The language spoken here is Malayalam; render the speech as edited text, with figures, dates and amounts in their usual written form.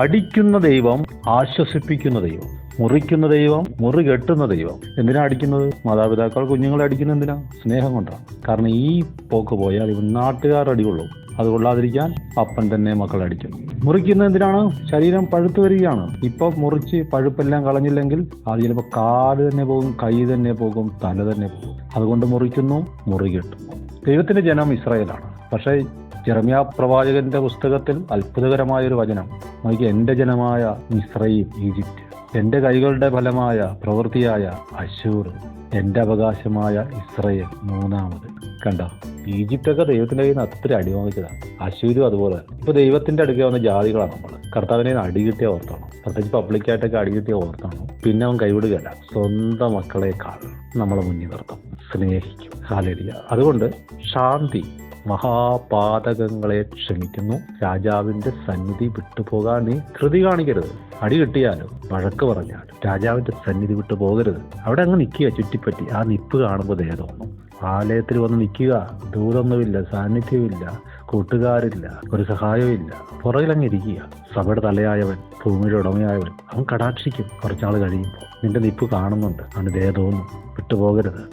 അടിക്കുന്ന ദൈവം ആശ്വസിപ്പിക്കുന്ന ദൈവം, മുറിക്കുന്ന ദൈവം മുറി കെട്ടുന്ന ദൈവം. എന്തിനാ അടിക്കുന്നത്? മാതാപിതാക്കൾ കുഞ്ഞുങ്ങളെ അടിക്കുന്നത് എന്തിനാ? സ്നേഹം കൊണ്ടാണ്. കാരണം ഈ പോക്ക് പോയാൽ ഇവൻ നാട്ടുകാർ അടികൊള്ളും. അത് കൊള്ളാതിരിക്കാൻ അപ്പൻ തന്നെ മക്കളെ അടിക്കും. മുറിക്കുന്നത് എന്തിനാണ്? ശരീരം പഴുത്തു വരികയാണ്. ഇപ്പൊ മുറിച്ച് പഴുപ്പെല്ലാം കളഞ്ഞില്ലെങ്കിൽ അത് ചിലപ്പോൾ കാല് തന്നെ പോകും, കൈ തന്നെ പോകും, തല തന്നെ പോകും. അതുകൊണ്ട് മുറിക്കുന്നു, മുറി കെട്ടുന്നു. ദൈവത്തിന്റെ ജനം ഇസ്രായേലാണ്. പക്ഷേ ജെറമ്യാ പ്രവാചകന്റെ പുസ്തകത്തിൽ അത്ഭുതകരമായൊരു വചനം നോക്കി, എൻ്റെ ജനമായ മിസ്രയീം, ഈജിപ്റ്റ്, എൻ്റെ കൈകളുടെ ഫലമായ പ്രവൃത്തിയായ അശൂർ, എൻ്റെ അവകാശമായ ഇസ്രായേൽ മൂന്നാമത്. കണ്ട, ഈജിപ്റ്റൊക്കെ ദൈവത്തിന്റെ കയ്യിൽ നിന്ന് അത്ര അടി വാങ്ങിച്ചതാണ്. അശൂരും അതുപോലെ. ഇപ്പൊ ദൈവത്തിന്റെ അടുക്ക വന്ന ജാതികളാണ് നമ്മൾ. കർത്താവിനെ അടി കിട്ടിയ ഓർത്താണ്, പ്രത്യേകിച്ച് പബ്ലിക്കായിട്ടൊക്കെ അടി കിട്ടിയ ഓർത്താണ്. പിന്നെ അവൻ കൈവിടുകയല്ല, സ്വന്തം മക്കളെക്കാൾ നമ്മളെ മുന്നിൽ നിർത്തും, സ്നേഹിക്കും. ഹല്ലേലൂയ. അതുകൊണ്ട് ശാന്തി മഹാപാതകങ്ങളെ ക്ഷമിക്കുന്നു. രാജാവിന്റെ സന്നിധി വിട്ടുപോകാൻ നീ ധൃതി കാണിക്കരുത്. അടി കിട്ടിയാലും വഴക്ക് പറഞ്ഞാലും രാജാവിന്റെ സന്നിധി വിട്ടു പോകരുത്. അവിടെ അങ്ങ് നിൽക്കുക ചുറ്റിപ്പറ്റി. ആ നിപ്പ് കാണുമ്പോൾ തോന്നും. ആലയത്തിൽ വന്ന് നിൽക്കുക, ദൂരമൊന്നുമില്ല, സാന്നിധ്യമില്ല, കൂട്ടുകാരില്ല, ഒരു സഹായമില്ല, പുറകിലങ്ങ് ഇരിക്കുക. സഭയുടെ തലയായവൻ, ഭൂമിയുടെ ഉടമയായവൻ അവൻ കടാക്ഷിക്കും. കുറച്ചാൾ കഴിയുമ്പോൾ നിന്റെ നിപ്പ് കാണുന്നുണ്ട്, അവന് തോന്നും. വിട്ടുപോകരുത്.